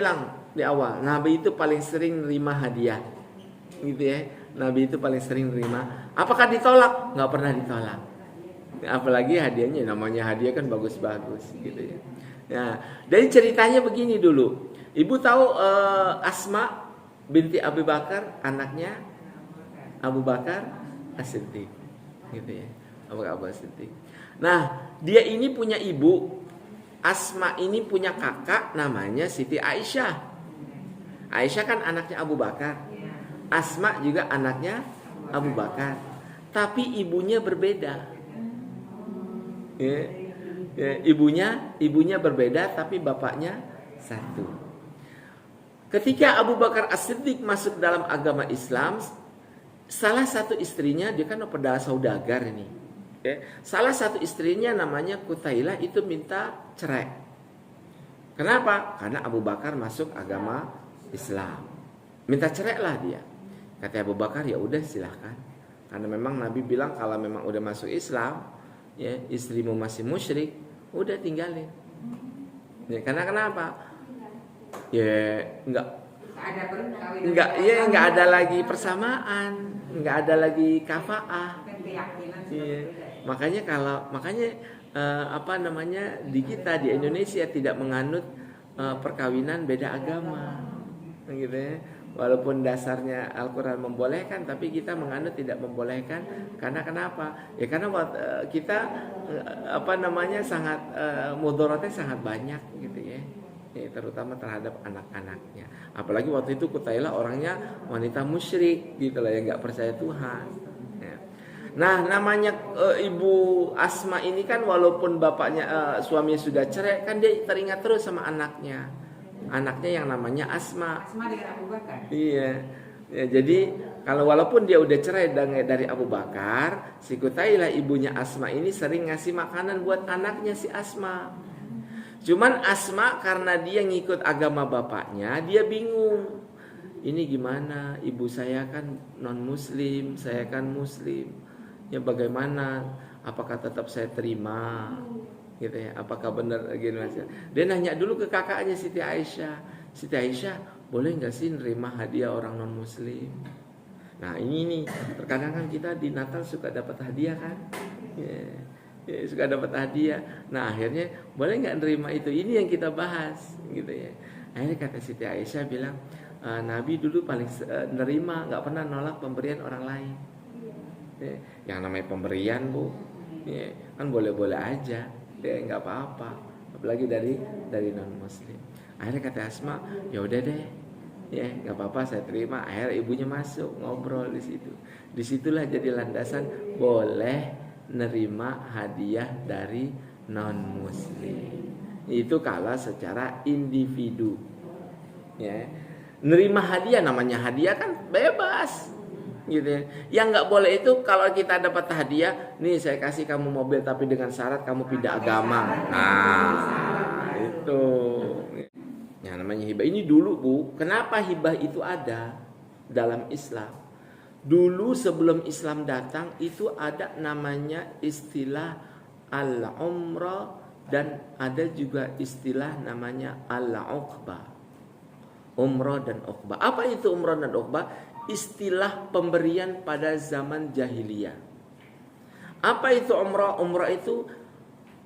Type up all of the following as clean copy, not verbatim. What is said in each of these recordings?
bilang di awal, Nabi itu paling sering nerima hadiah. Gitu ya. Nabi itu paling sering nerima. Apakah ditolak? Nggak pernah ditolak. Apalagi hadiahnya, namanya hadiah kan bagus-bagus gitu ya. Nah, dari ceritanya begini dulu. Ibu tahu Asma binti Abu Bakar, anaknya Abu Bakar As-Siddiq, gitu ya. Abu Bakar As-Siddiq. Nah, dia ini punya ibu. Asma ini punya kakak namanya Siti Aisyah. Aisyah kan anaknya Abu Bakar. Asma juga anaknya Abu Bakar. Tapi ibunya berbeda. Ya, ya, ibunya berbeda tapi bapaknya satu. Ketika Abu Bakar As-Siddiq masuk dalam agama Islam, salah satu istrinya, dia kan pedagang saudagar ini. Ya, salah satu istrinya namanya Qutailah itu minta cerai. Kenapa? Karena Abu Bakar masuk agama Islam. Minta cerai lah dia. Kata Abu Bakar, ya udah silahkan. Karena memang Nabi bilang kalau memang udah masuk Islam, ya istrimu masih musyrik, udah tinggalin. Ya, karena kenapa? Ya nggak ada lagi persamaan, nggak ada lagi kafaah. Ya, makanya di kita di Indonesia tidak menganut perkawinan beda agama, gitu ya. Walaupun dasarnya Al-Quran membolehkan, tapi kita menganut tidak membolehkan. Karena kenapa? Ya karena kita sangat mudaratnya sangat banyak, gitu ya. Ya, terutama terhadap anak-anaknya. Apalagi waktu itu Qutailah orangnya wanita musyrik, gitu lah, yang nggak percaya Tuhan. Ya. Nah, namanya Ibu Asma ini kan walaupun bapaknya suaminya sudah cerai, kan dia teringat terus sama anaknya. Anaknya yang namanya Asma. Asma dengan Abu Bakar. Iya. Ya, jadi kalau walaupun dia udah cerai dari Abu Bakar, si Qutailah ibunya Asma ini sering ngasih makanan buat anaknya si Asma. Cuman Asma karena dia ngikut agama bapaknya, dia bingung. Ini gimana? Ibu saya kan non muslim, saya kan muslim. Ya bagaimana? Apakah tetap saya terima? Gitu ya. Apakah benar gitu? Dia nanya dulu ke kakaknya Siti Aisyah. Siti Aisyah, boleh nggak sih nerima hadiah orang non muslim? Nah ini nih, terkadang kan kita di Natal suka dapat hadiah kan? Ya, suka dapat hadiah. Nah akhirnya boleh nggak nerima itu? Ini yang kita bahas, gitu ya. Akhirnya kata Siti Aisyah bilang, Nabi dulu paling nerima, nggak pernah nolak pemberian orang lain. Ya, yang namanya pemberian bu, ya, kan boleh-boleh aja, ya nggak apa-apa. Apalagi dari non muslim. Akhirnya kata Asma, ya udah deh, ya nggak apa-apa saya terima. Akhirnya ibunya masuk ngobrol di situ. Disitulah jadi landasan boleh nerima hadiah dari non muslim. Itu kalau secara individu. Ya. Nerima hadiah, namanya hadiah kan bebas. Gitu ya. Yang nggak boleh itu kalau kita dapat hadiah, nih saya kasih kamu mobil tapi dengan syarat kamu pindah agama. Nah, itu. Ya namanya hibah. Ini dulu Bu, kenapa hibah itu ada dalam Islam? Dulu sebelum Islam datang itu ada namanya istilah al-umrah dan ada juga istilah namanya al-uqbah. Umrah dan uqbah. Apa itu umrah dan uqbah? Istilah pemberian pada zaman jahiliyah. Apa itu umrah? Umrah itu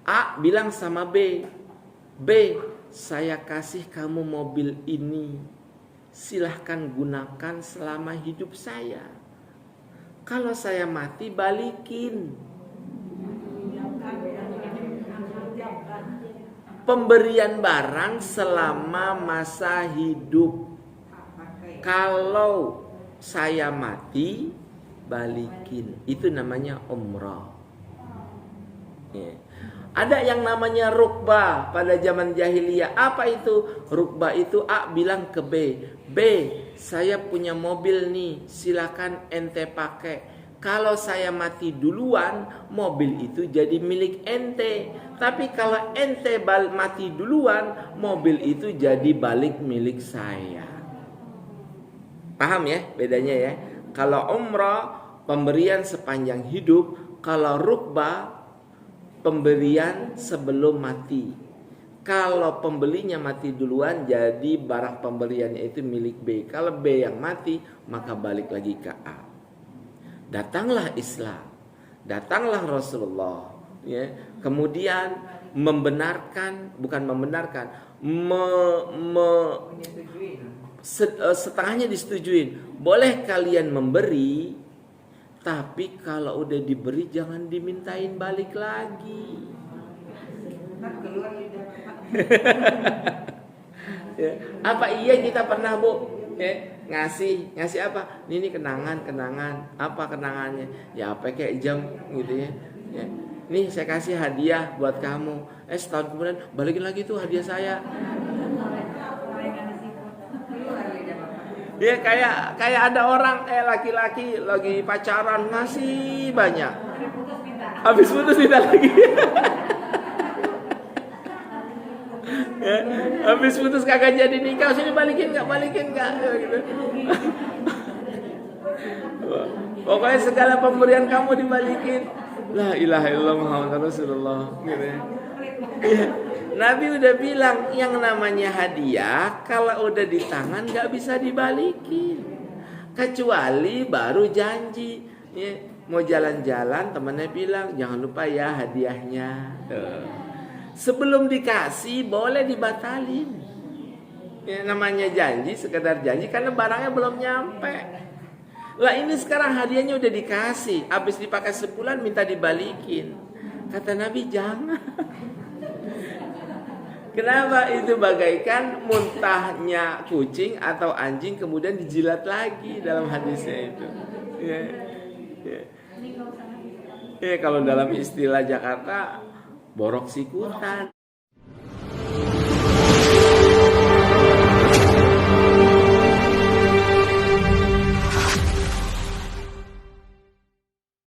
A bilang sama B, saya kasih kamu mobil ini, silahkan gunakan selama hidup saya. Kalau saya mati balikin. Pemberian barang selama masa hidup. Kalau saya mati balikin. Itu namanya umrah. Ya. Ada yang namanya rukbah pada zaman jahiliyah. Apa itu? Rukbah itu A bilang ke B, saya punya mobil nih, silakan ente pakai. Kalau saya mati duluan, mobil itu jadi milik ente. Tapi kalau ente mati duluan, mobil itu jadi balik milik saya. Paham ya bedanya ya? Kalau umrah pemberian sepanjang hidup, kalau rukbah pemberian sebelum mati. Kalau pembelinya mati duluan, jadi barang pembeliannya itu milik B. Kalau B yang mati, maka balik lagi ke A. Datanglah Islam, datanglah Rasulullah, ya. Kemudian membenarkan, bukan membenarkan, setengahnya disetujuin. Boleh kalian memberi, tapi kalau udah diberi jangan dimintain balik lagi. Ya. Apa iya kita pernah, Bu, ya, ngasih apa? Ini kenangan, apa kenangannya? Ya apa kayak jam gitu ya. Ya. Nih saya kasih hadiah buat kamu. Setahun kemudian balikin lagi tuh hadiah saya. Ya kayak ada orang laki-laki lagi pacaran ngasih banyak. Habis putus minta lagi. Ya, habis putus kagak jadi nikah, sini balikin nggak gitu. Pokoknya segala pemberian kamu dibalikin. La ilaha illallah Muhammad Rasulullah gitu ya. Ya, Nabi udah bilang yang namanya hadiah kalau udah di tangan nggak bisa dibalikin, kecuali baru janji ya, mau jalan-jalan temannya bilang jangan lupa ya hadiahnya. Sebelum dikasih boleh dibatalin. Ya, namanya janji, sekedar janji karena barangnya belum nyampe. Lah ini sekarang hadiahnya udah dikasih, habis dipakai sebulan minta dibalikin. Kata Nabi jangan. Kenapa? Itu bagaikan muntahnya kucing atau anjing kemudian dijilat lagi dalam hadisnya itu. Ya, ya. Ya kalau dalam istilah Jakarta borok sikutan.